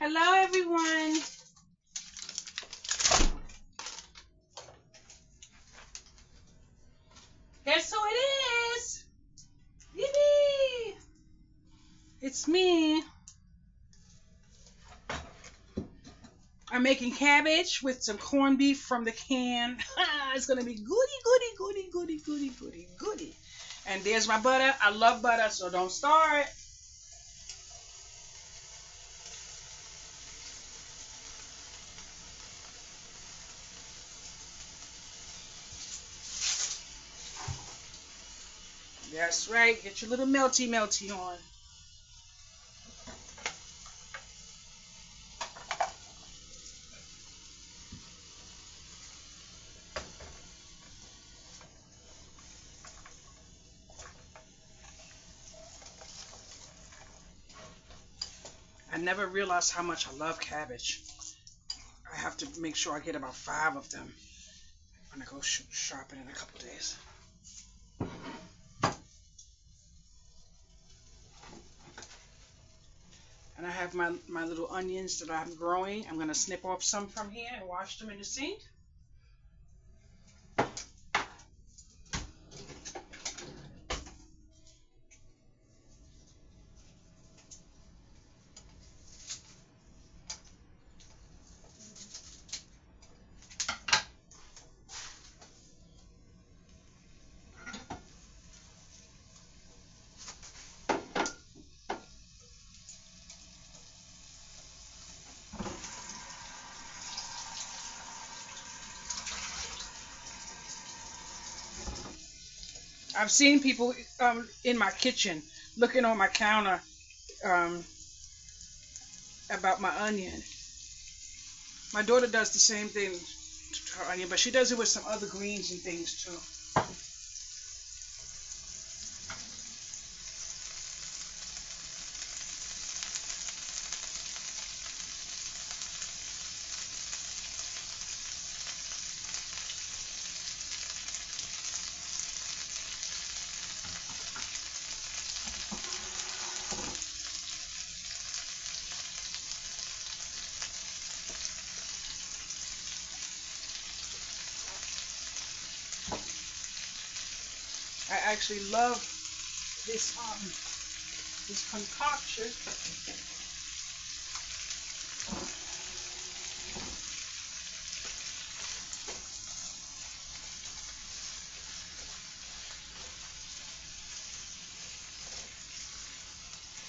Hello, everyone. Guess who it is? Yippee! It's me. I'm making cabbage with some corned beef from the can. It's gonna be goody. And there's my butter. I love butter, so don't start. That's right. Get your little melty on. I never realized how much I love cabbage. I have to make sure I get about 5 of them when I go shopping in a couple days. And I have my little onions that I'm growing. I'm going to snip off some from here and wash them in the sink. I've seen people in my kitchen looking on my counter about my onion. My daughter does the same thing to her onion, but she does it with some other greens and things too. I actually love this concoction.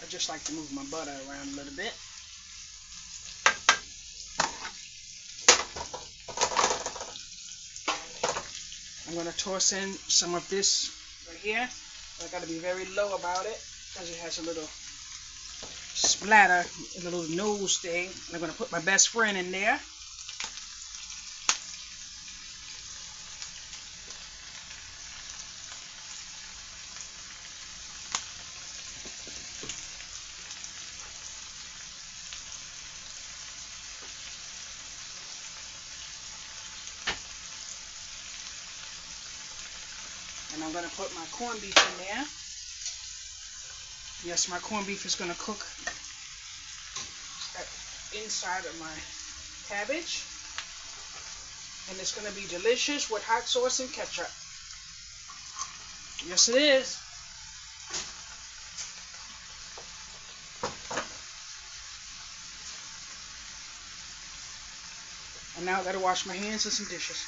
I just like to move my butter around a little bit. I'm going to toss in some of this right here. I got to be very low about it because it has a little splatter, a little nose thing. I'm going to put my best friend in there. And I'm going to put my corned beef in there. Yes, my corned beef is going to cook inside of my cabbage. And it's going to be delicious with hot sauce and ketchup. Yes, it is. And now I got to wash my hands and some dishes.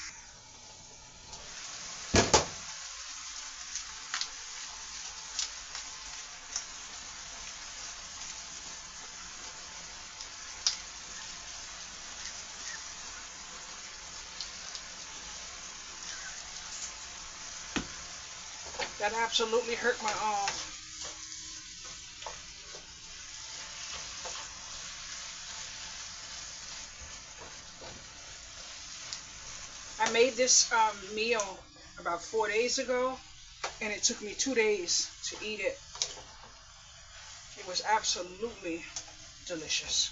That absolutely hurt my arm. I made this meal about 4 days ago, and it took me 2 days to eat it. It was absolutely delicious.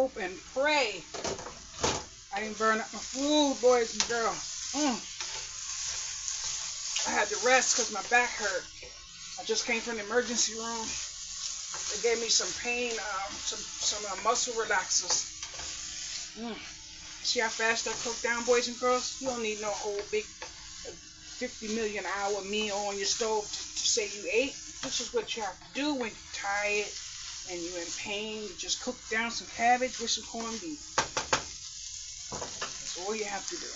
hope and pray I didn't burn up my food, boys and girls. I had to rest because my back hurt. I just came from the emergency room. They gave me some pain, some muscle relaxers. See how fast that cooked down, boys and girls? You don't need no whole big 50 million hour meal on your stove to say you ate. This is what you have to do when you're tired and you're in pain. You just cook down some cabbage with some corned beef. That's all you have to do.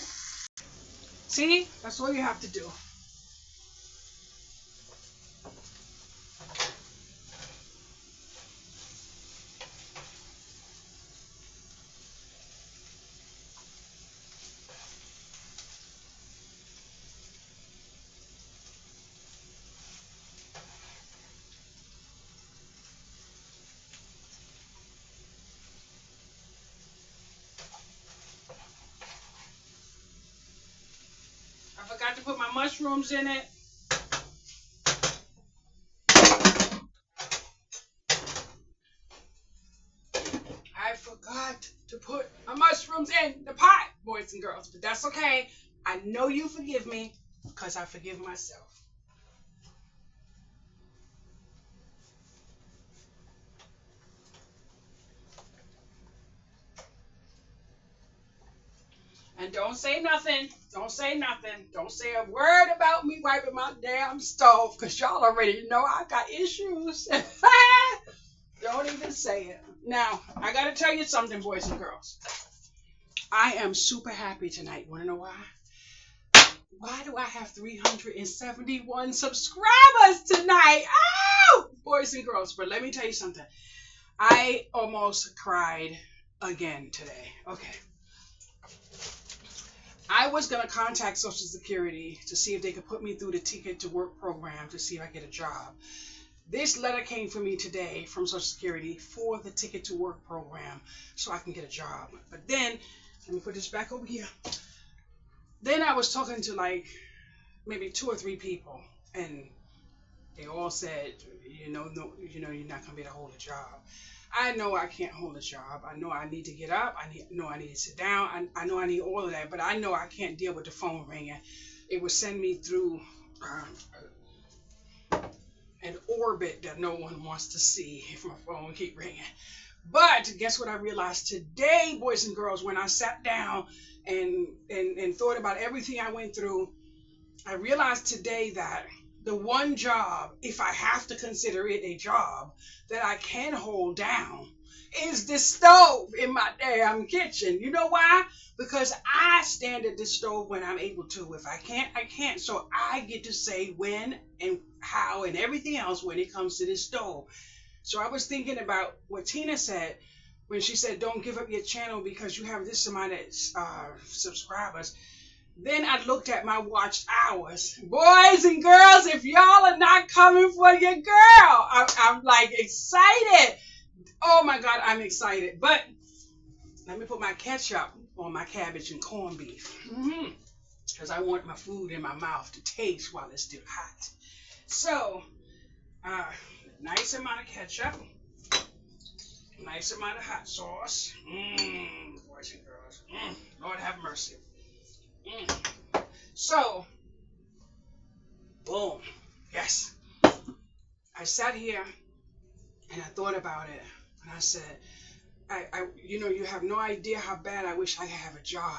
See? That's all you have to do. I forgot to put my mushrooms in it. I forgot to put my mushrooms in the pot, boys and girls. But that's okay. I know you forgive me because I forgive myself. And don't say nothing. Don't say nothing. Don't say a word about me wiping my damn stove, because y'all already know I got issues. Don't even say it. Now, I got to tell you something, boys and girls. I am super happy tonight. You want to know why? Why do I have 371 subscribers tonight? Oh, boys and girls. But let me tell you something. I almost cried again today. Okay. I was going to contact Social Security to see if they could put me through the Ticket to Work program to see if I get a job. This letter came for me today from Social Security for the Ticket to Work program so I can get a job. But then, let me put this back over here. Then I was talking to like maybe 2 or 3 people, and they all said, you're not going to be able to hold a job. I know I can't hold a job. I know I need to get up. I know I need to sit down. I know I need all of that, but I know I can't deal with the phone ringing. It would send me through an orbit that no one wants to see if my phone keep ringing. But guess what I realized today, boys and girls, when I sat down and thought about everything I went through, I realized today that the one job, if I have to consider it a job, that I can hold down is the stove in my damn kitchen. You know why? Because I stand at the stove when I'm able to. If I can't, I can't. So I get to say when and how and everything else when it comes to this stove. So I was thinking about what Tina said when she said, don't give up your channel because you have this amount of subscribers. Then I looked at my watched hours. Boys and girls, if y'all are not coming for your girl, I'm like excited. Oh my God, I'm excited. But let me put my ketchup on my cabbage and corned beef. Because I want my food in my mouth to taste while it's still hot. So, nice amount of ketchup. Nice amount of hot sauce. Boys and girls. Lord have mercy. So, boom. Yes. I sat here and I thought about it. And I said, you have no idea how bad I wish I could have a job.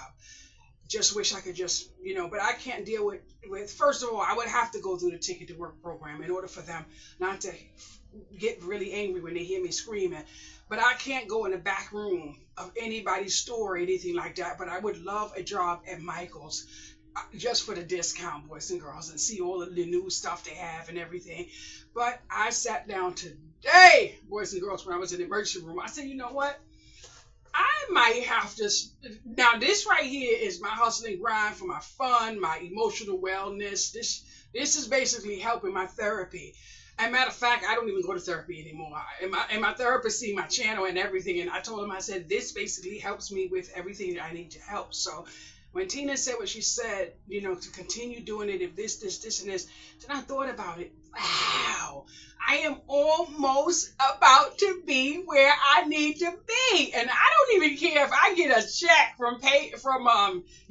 Just wish I could just, but I can't deal with, first of all, I would have to go through the Ticket to Work program in order for them not to get really angry when they hear me screaming. But I can't go in the back room of anybody's store or anything like that. But I would love a job at Michael's just for the discount, boys and girls, and see all of the new stuff they have and everything. But I sat down today, boys and girls, when I was in the emergency room. I said, you know what? I might have to. Now, this right here is my hustle and grind for my fun, my emotional wellness. This is basically helping my therapy. As a matter of fact, I don't even go to therapy anymore. And my therapist see my channel and everything. And I told him, I said, this basically helps me with everything that I need to help. So when Tina said what she said, you know, to continue doing it if this, and this, then I thought about it. Wow, I am almost about to be where I need to be. And I don't even care if I get a check from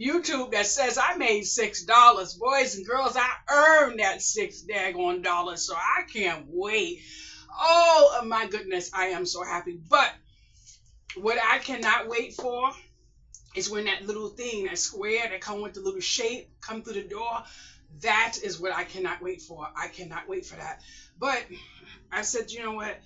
YouTube that says I made $6. Boys and girls, I earned that $6 so I can't wait. Oh my goodness, I am so happy. But what I cannot wait for is when that little thing, that square that come with the little shape, come through the door. That is what I cannot wait for. I cannot wait for that. But I said, you know what?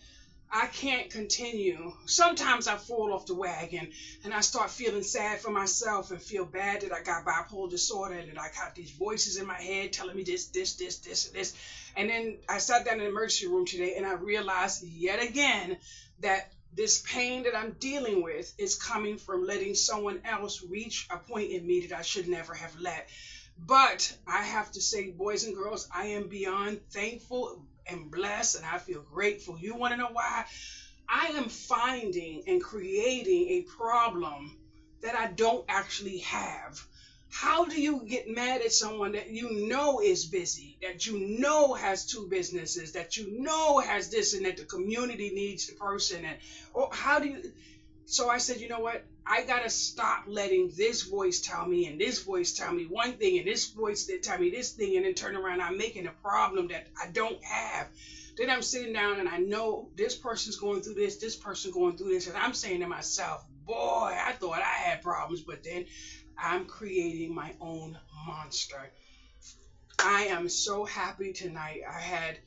I can't continue. Sometimes I fall off the wagon and I start feeling sad for myself and feel bad that I got bipolar disorder and that I got these voices in my head telling me this, and this. And then I sat down in the emergency room today and I realized yet again that this pain that I'm dealing with is coming from letting someone else reach a point in me that I should never have let. But I have to say, boys and girls, I am beyond thankful and blessed, and I feel grateful. You want to know why? I am finding and creating a problem that I don't actually have. How do you get mad at someone that you know is busy, that you know has 2 businesses, that you know has this, and that the community needs the person? And or how do you? So I said, you know what? I gotta stop letting this voice tell me and this voice tell me one thing and this voice that tell me this thing, and then turn around, I'm making a problem that I don't have. Then I'm sitting down and I know this person's going through this person going through this, and I'm saying to myself, boy, I thought I had problems, but then I'm creating my own monster. I am so happy tonight. I had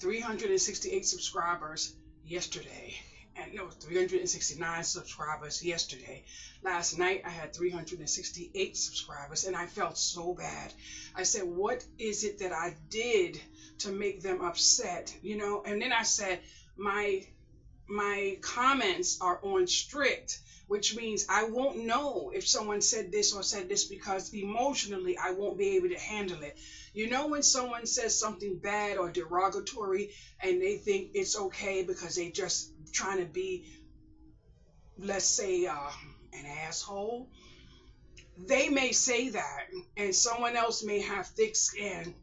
368 subscribers yesterday. And no, 369 subscribers yesterday. Last night I had 368 subscribers and I felt so bad. I said, what is it that I did to make them upset? You know, and then I said, my comments are on strict, which means I won't know if someone said this or said this because emotionally I won't be able to handle it. You know, when someone says something bad or derogatory and they think it's okay because they just trying to be, let's say, an asshole, they may say that, and someone else may have thick skin.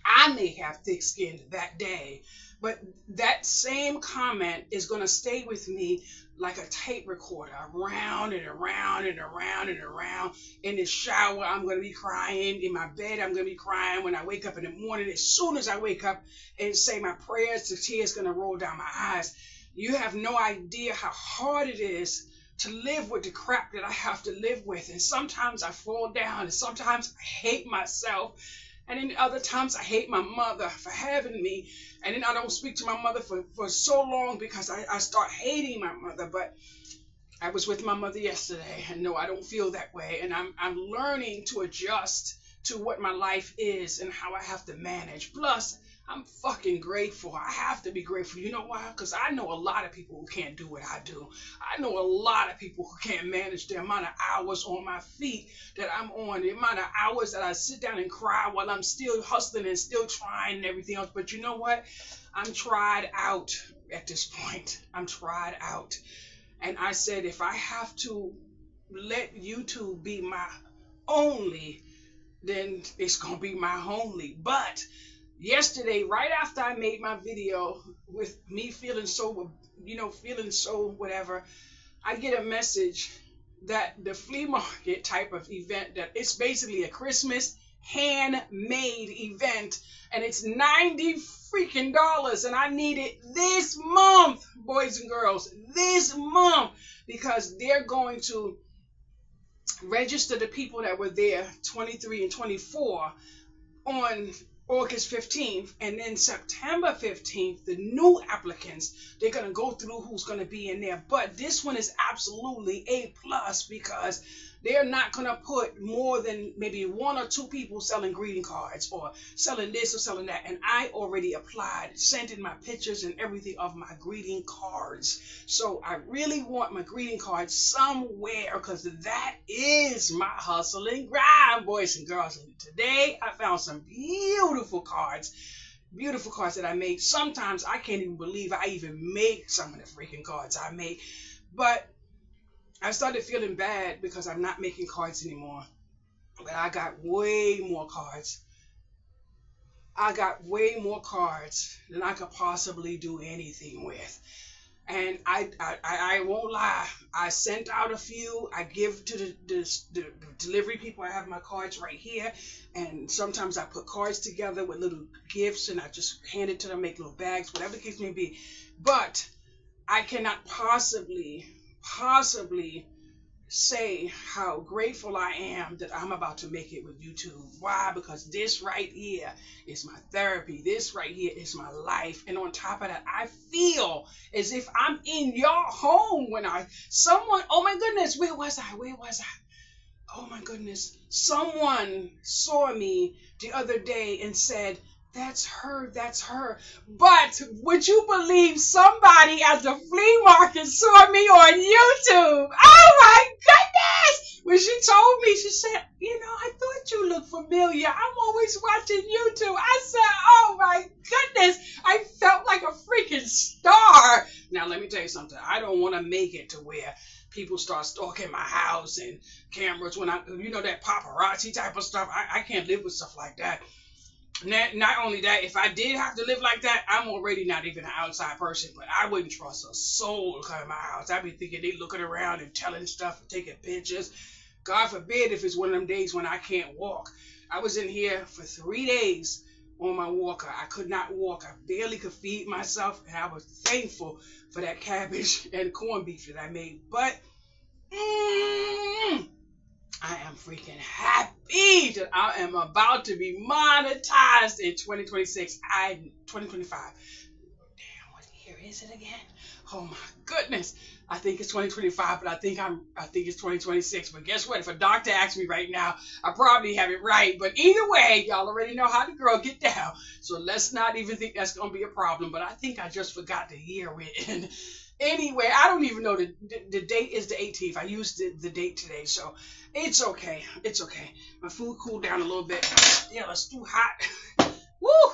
I may have thick skin that day, but that same comment is going to stay with me like a tape recorder, around and around and around and around. In the shower, I'm going to be crying. In my bed, I'm going to be crying. When I wake up in the morning, as soon as I wake up and say my prayers, the tears going to roll down my eyes. You have no idea how hard it is to live with the crap that I have to live with. And sometimes I fall down, and sometimes I hate myself. And then other times I hate my mother for having me. And then I don't speak to my mother for so long because I start hating my mother. But I was with my mother yesterday, and no, I don't feel that way. And I'm learning to adjust to what my life is and how I have to manage. Plus, I'm fucking grateful. I have to be grateful. You know why? Because I know a lot of people who can't do what I do. I know a lot of people who can't manage the amount of hours on my feet that I'm on, the amount of hours that I sit down and cry while I'm still hustling and still trying and everything else. But you know what? I'm tried out at this point. I'm tried out. And I said, if I have to let YouTube be my only, then it's going to be my only. But yesterday, right after I made my video with me feeling so, feeling so whatever, I get a message that the flea market type of event, that it's basically a Christmas handmade event, and it's $90 freaking dollars, and I need it this month, boys and girls, this month, because they're going to register the people that were there, 23 and 24, on August 15th, and then September 15th, the new applicants, they're going to go through who's going to be in there. But this one is absolutely A+ because they're not going to put more than maybe 1 or 2 people selling greeting cards or selling this or selling that. And I already applied, sent in my pictures and everything of my greeting cards. So I really want my greeting cards somewhere, because that is my hustle and grind, boys and girls. And today I found some beautiful cards that I made. Sometimes I can't even believe I even make some of the freaking cards I make. But I started feeling bad because I'm not making cards anymore. But I got way more cards. I got way more cards than I could possibly do anything with. And I won't lie. I sent out a few. I give to the delivery people. I have my cards right here. And sometimes I put cards together with little gifts and I just hand it to them, make little bags, whatever the case may be. But I cannot possibly say how grateful I am that I'm about to make it with YouTube. Why? Because this right here is my therapy. This right here is my life. And on top of that, I feel as if I'm in your home when someone, oh my goodness, where was I? Oh my goodness. Someone saw me the other day and said, that's her. But would you believe somebody at the flea market saw me on YouTube? Oh my goodness! When she told me, she said, I thought you looked familiar. I'm always watching YouTube. I said, oh my goodness. I felt like a freaking star. Now, let me tell you something. I don't want to make it to where people start stalking my house and cameras when that paparazzi type of stuff. I can't live with stuff like that. Not only that, if I did have to live like that, I'm already not even an outside person, but I wouldn't trust a soul to come to my house. I'd be thinking they looking around and telling stuff and taking pictures. God forbid if it's one of them days when I can't walk. I was in here for 3 days on my walker. I could not walk. I barely could feed myself, and I was thankful for that cabbage and corned beef that I made. But I am freaking happy that I am about to be monetized in 2026. 2025. Damn, what year is it again? Oh my goodness. I think it's 2025, but I think it's 2026. But guess what? If a doctor asks me right now, I probably have it right. But either way, y'all already know how the girl get down. So let's not even think that's going to be a problem. But I think I just forgot the year we're in. Anyway, I don't even know the date is the 18th. I used the date today, so it's okay. It's okay. My food cooled down a little bit. Yeah, it's too hot. Woo!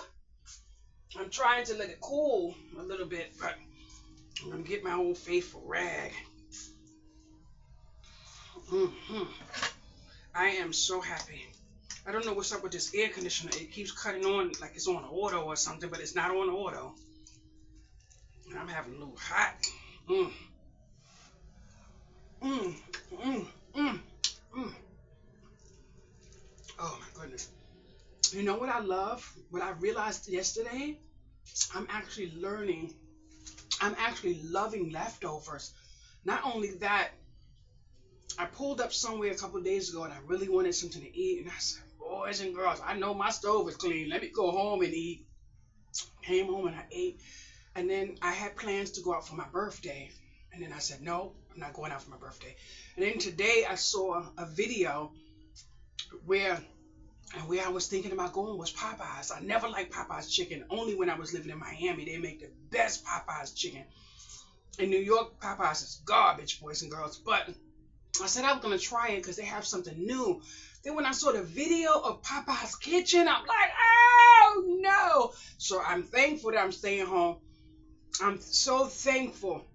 I'm trying to let it cool a little bit, but I'm going to get my old faithful rag. I am so happy. I don't know what's up with this air conditioner. It keeps cutting on like it's on auto or something, but it's not on auto. I'm having a little hot. Oh my goodness. You know what I love? What I realized yesterday? I'm actually loving leftovers. Not only that, I pulled up somewhere a couple of days ago and I really wanted something to eat. And I said, boys and girls, I know my stove is clean. Let me go home and eat. Came home and I ate. And then I had plans to go out for my birthday. And then I said, no, I'm not going out for my birthday. And then today I saw a video where I was thinking about going was Popeyes. I never liked Popeyes chicken. Only when I was living in Miami, they make the best Popeyes chicken. In New York, Popeyes is garbage, boys and girls. But I said I was going to try it because they have something new. Then when I saw the video of Popeyes kitchen, I'm like, oh no. So I'm thankful that I'm staying home. I'm so thankful.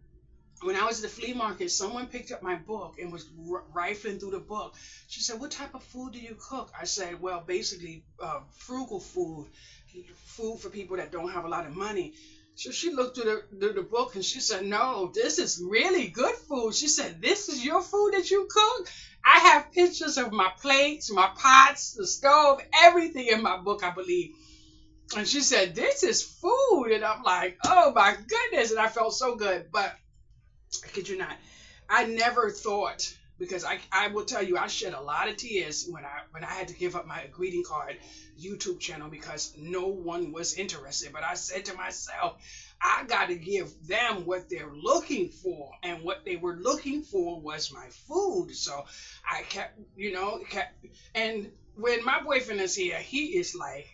When I was at the flea market, someone picked up my book and was rifling through the book. She said, what type of food do you cook? I said, well, basically frugal food for people that don't have a lot of money. So she looked through the book and she said, no, this is really good food. She said, this is your food that you cook? I have pictures of my plates, my pots, the stove, everything in my book, I believe. And she said, this is food. And I'm like, oh my goodness. And I felt so good. But I kid you not, I never thought, because I will tell you, I shed a lot of tears when I had to give up my greeting card YouTube channel because no one was interested. But I said to myself, I got to give them what they're looking for. And what they were looking for was my food. So I kept, and when my boyfriend is here, he is like,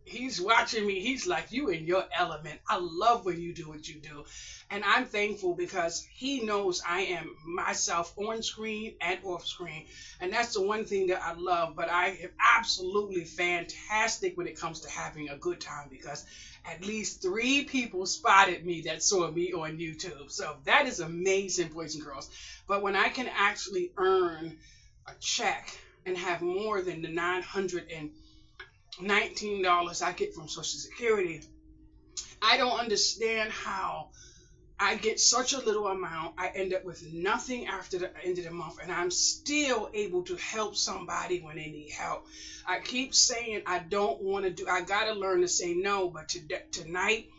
He's watching me. He's like, you in your element. I love when you do what you do. And I'm thankful because he knows I am myself on screen and off screen. And that's the one thing that I love. But I am absolutely fantastic when it comes to having a good time because at least 3 people spotted me that saw me on YouTube. So that is amazing, boys and girls. But when I can actually earn a check and have more than the $919 I get from Social Security, I don't understand how I get such a little amount. I end up with nothing after the end of the month, and I'm still able to help somebody when they need help. I keep saying I don't want to do, I got to learn to say no, but tonight,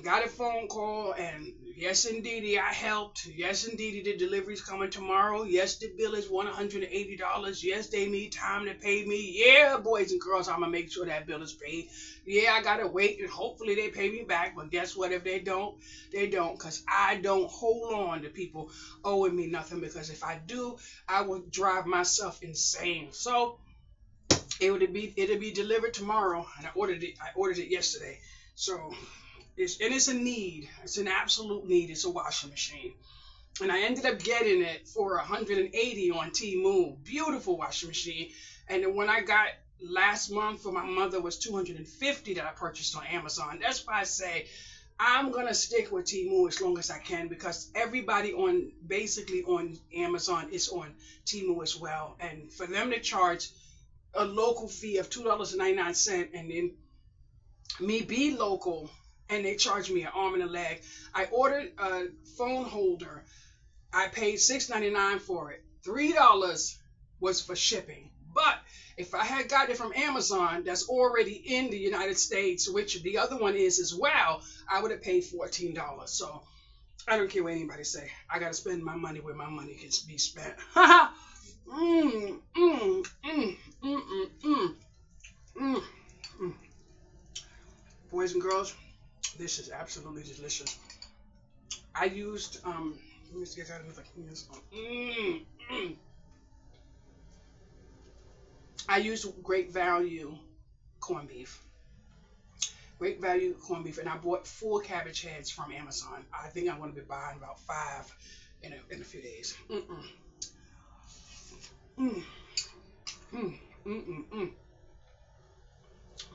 got a phone call, and yes, indeedy, I helped. Yes, indeedy, the delivery's coming tomorrow. Yes, the bill is $180. Yes, they need time to pay me. Yeah, boys and girls, I'm going to make sure that bill is paid. Yeah, I got to wait, and hopefully they pay me back. But guess what? If they don't, they don't, because I don't hold on to people owing me nothing, because if I do, I will drive myself insane. So it'll be delivered tomorrow, and I ordered it yesterday. So it's a need. It's an absolute need. It's a washing machine. And I ended up getting it for $180 on Temu. Beautiful washing machine. And the one I got last month for my mother was $250 that I purchased on Amazon. That's why I say I'm going to stick with Temu as long as I can, because everybody basically on Amazon is on Temu as well. And for them to charge a local fee of $2.99 and then me be local, and they charged me an arm and a leg. I ordered a phone holder. I paid $6.99 for it. $3 was for shipping. But if I had got it from Amazon, that's already in the United States, which the other one is as well, I would have paid $14. So I don't care what anybody say. I got to spend my money where my money can be spent. Boys and girls, this is absolutely delicious. I used let me see if I can clean this up. I used Great Value corned beef. Great Value corned beef, and I bought 4 cabbage heads from Amazon. I think I'm going to be buying about 5 in a few days.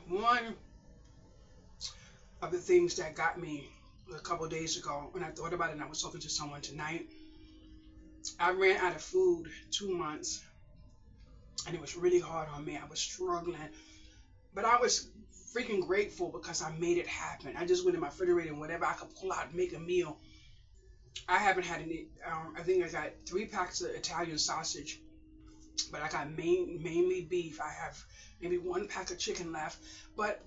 One of the things that got me a couple of days ago, when I thought about it and I was talking to someone tonight, I ran out of food 2 months, and it was really hard on me. I was struggling, but I was freaking grateful because I made it happen. I just went in my refrigerator and whatever I could pull out and make a meal. I haven't had any, I think I got 3 packs of Italian sausage, but I got mainly beef. I have maybe 1 pack of chicken left, but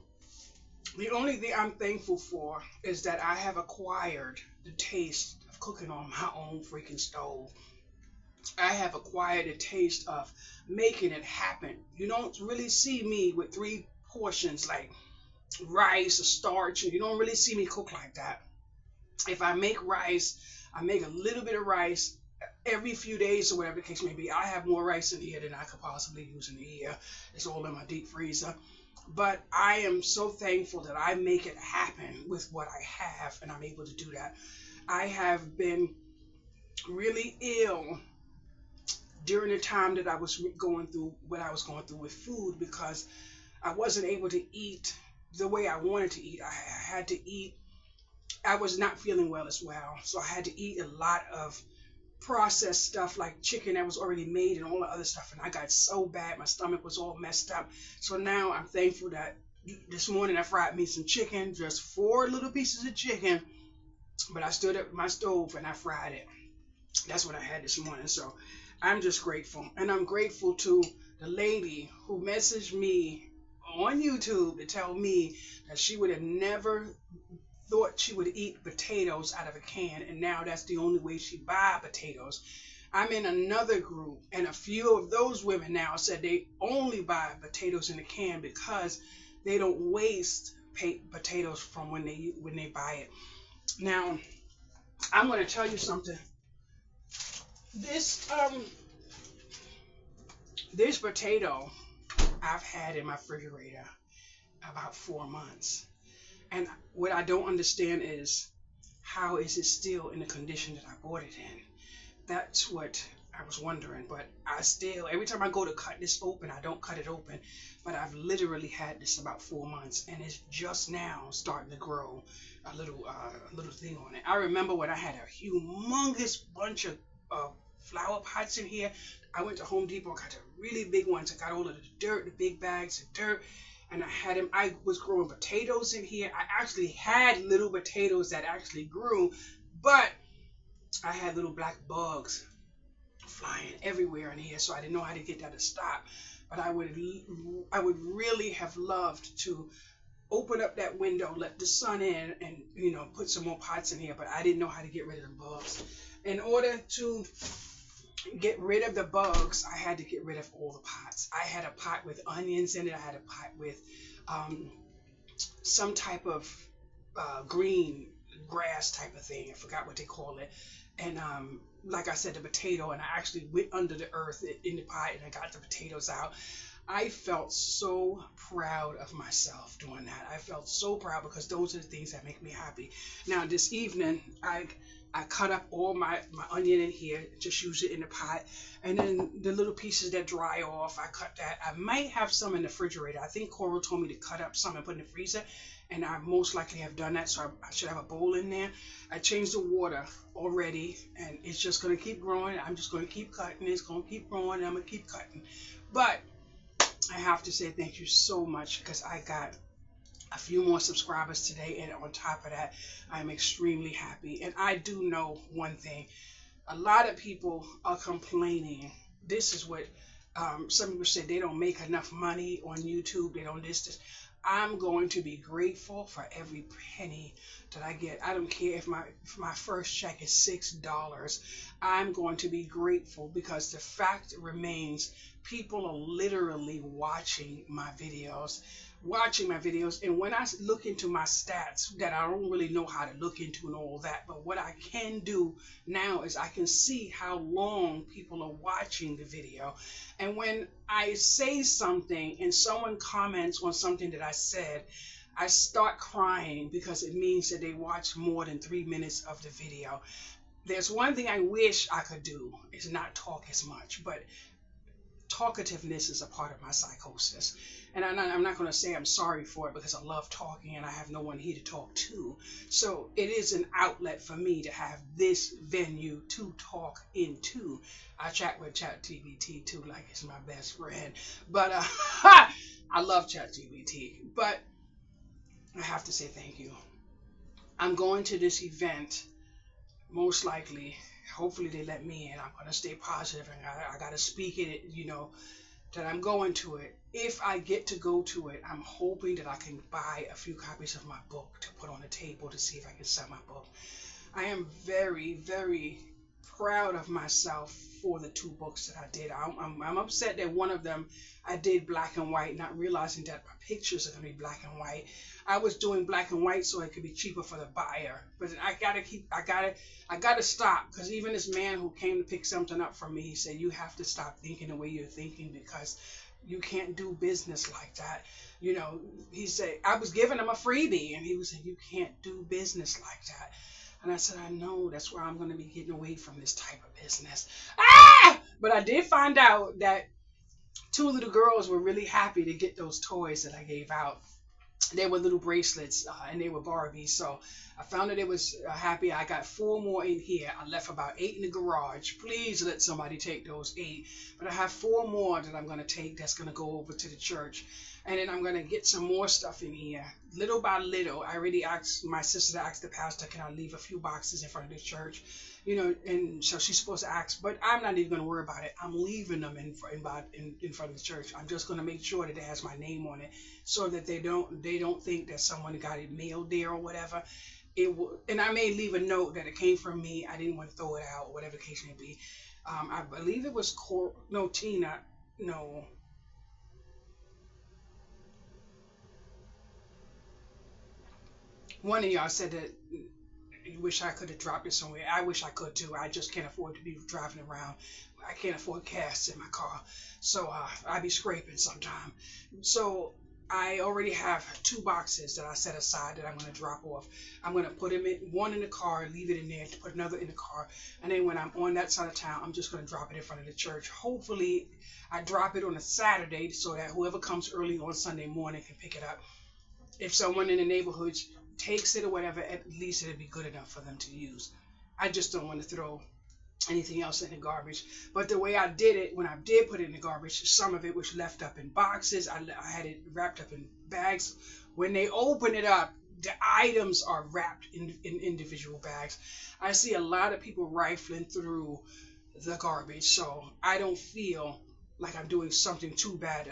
the only thing I'm thankful for is that I have acquired the taste of cooking on my own freaking stove. I have acquired a taste of making it happen. You don't really see me with 3 portions like rice or starch, and you don't really see me cook like that. If I make rice, I make a little bit of rice every few days or whatever the case may be. I have more rice in here than I could possibly use in a year. It's all in my deep freezer. But I am so thankful that I make it happen with what I have, and I'm able to do that. I have been really ill during the time that I was going through what I was going through with food, because I wasn't able to eat the way I wanted to eat. I had to eat. I was not feeling well as well, so I had to eat a lot of processed stuff like chicken that was already made and all the other stuff, and I got so bad my stomach was all messed up. So now I'm thankful that this morning I fried me some chicken, just 4 little pieces of chicken, but I stood up my stove and I fried it. That's what I had this morning. So I'm just grateful, and I'm grateful to the lady who messaged me on YouTube to tell me that she would have never thought she would eat potatoes out of a can, and now that's the only way she buy potatoes. I'm in another group, and a few of those women now said they only buy potatoes in a can because they don't waste potatoes from when they buy it. Now, I'm going to tell you something. This potato I've had in my refrigerator, about 4 months. And what I don't understand is, how is it still in the condition that I bought it in? That's what I was wondering. But I still, every time I go to cut this open, I don't cut it open. But I've literally had this about 4 months, and it's just now starting to grow a little thing on it. I remember when I had a humongous bunch of flower pots in here. I went to Home Depot, got the really big ones. I got all of the dirt, the big bags of dirt, and I had them. I was growing potatoes in here. I actually had little potatoes that actually grew, but I had little black bugs flying everywhere in here, so I didn't know how to get that to stop. But I would really have loved to open up that window, let the sun in, and put some more pots in here. But I didn't know how to get rid of the bugs. In order to get rid of the bugs, I had to get rid of all the pots. I had a pot with onions in it. I had a pot with some type of green grass type of thing. I forgot what they call it. And like I said, the potato, and I actually went under the earth in the pot and I got the potatoes out. I felt so proud of myself doing that. I felt so proud, because those are the things that make me happy. Now this evening, I cut up all my onion in here, just use it in the pot. And then the little pieces that dry off, I cut that. I might have some in the refrigerator. I think Coral told me to cut up some and put in the freezer. And I most likely have done that, so I should have a bowl in there. I changed the water already, and it's just going to keep growing. I'm just going to keep cutting. It's going to keep growing, and I'm going to keep cutting. But I have to say thank you so much, because I got a few more subscribers today, and on top of that, I'm extremely happy. And I do know one thing. A lot of people are complaining. This is what some people say, they don't make enough money on YouTube. They don't this. I'm going to be grateful for every penny that I get. I don't care if my first check is $6. I'm going to be grateful, because the fact remains, people are literally watching my videos. And when I look into my stats that I don't really know how to look into and all that, but what I can do now is I can see how long people are watching the video. And when I say something and someone comments on something that I said, I start crying, because it means that they watched more than 3 minutes of the video. There's one thing I wish I could do, is not talk as much, but talkativeness is a part of my psychosis. And I'm not going to say I'm sorry for it, because I love talking and I have no one here to talk to. So it is an outlet for me to have this venue to talk into. I chat with ChatGPT too, like it's my best friend. But I love ChatGPT. But I have to say thank you. I'm going to this event, most likely. Hopefully they let me in. I'm going to stay positive, and I got to speak it, that I'm going to it. If I get to go to it, I'm hoping that I can buy a few copies of my book to put on the table to see if I can sell my book. I am very, very proud of myself for the 2 books that I did. I'm upset that one of them I did black and white, not realizing that my pictures are going to be black and white. I was doing black and white so it could be cheaper for the buyer. But I gotta stop, because even this man who came to pick something up from me, he said, you have to stop thinking the way you're thinking, because you can't do business like that. He said, I was giving him a freebie, and he was saying, you can't do business like that. And I said, I know, that's why I'm going to be getting away from this type of business. But I did find out that 2 little girls were really happy to get those toys that I gave out. They were little bracelets, and they were Barbies. So I found that it was happy. I got 4 more in here. I left about 8 in the garage. Please let somebody take those 8. But I have 4 more that I'm going to take that's going to go over to the church. And then I'm going to get some more stuff in here. Little by little, I already asked my sister to ask the pastor, can I leave a few boxes in front of the church? And so she's supposed to ask, but I'm not even going to worry about it. I'm leaving them in front of the church. I'm just going to make sure that it has my name on it, so that they don't think that someone got it mailed there or whatever. And I may leave a note that it came from me. I didn't want to throw it out, or whatever the case may be. I believe it was Tina. No. One of y'all said that you wish I could have dropped it somewhere. I wish I could too. I just can't afford to be driving around. I can't afford gas in my car. So I be scraping sometime. So I already have 2 boxes that I set aside that I'm going to drop off. I'm going to put them in, one in the car, leave it in there, to put another in the car, and then when I'm on that side of town, I'm just going to drop it in front of the church. Hopefully, I drop it on a Saturday so that whoever comes early on Sunday morning can pick it up. If someone in the neighborhood takes it or whatever, at least it'll be good enough for them to use. I just don't want to throw anything else in the garbage. But the way I did it, when I did put it in the garbage, some of it was left up in boxes. I had it wrapped up in bags. When they open it up, the items are wrapped in individual bags. I see a lot of people rifling through the garbage, so I don't feel like I'm doing something too bad.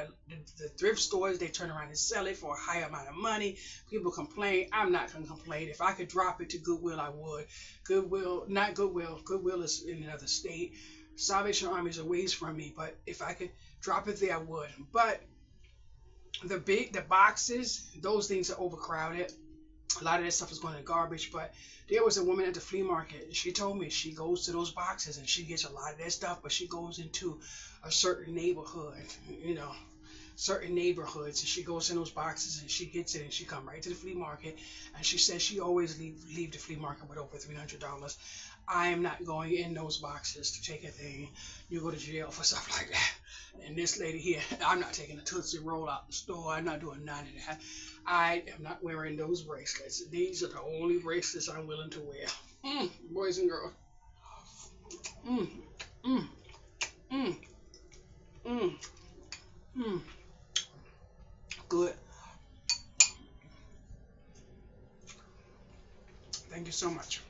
The thrift stores, they turn around and sell it for a high amount of money. People complain. I'm not going to complain. If I could drop it to Goodwill, I would. Goodwill, not Goodwill. Goodwill is in another state. Salvation Army is a ways from me, but if I could drop it there, I would. But the boxes, those things are overcrowded. A lot of that stuff is going in garbage, but there was a woman at the flea market. She told me she goes to those boxes and she gets a lot of that stuff, but she goes into a certain neighborhood, certain neighborhoods, and she goes in those boxes and she gets it and she come right to the flea market, and she says she always leave the flea market with over $300. I am not going in those boxes to take a thing. You go to jail for stuff like that. And this lady here, I'm not taking a Tootsie Roll out the store. I'm not doing none of that. I am not wearing those bracelets. These are the only bracelets I'm willing to wear. Boys and girls. Good. Thank you so much.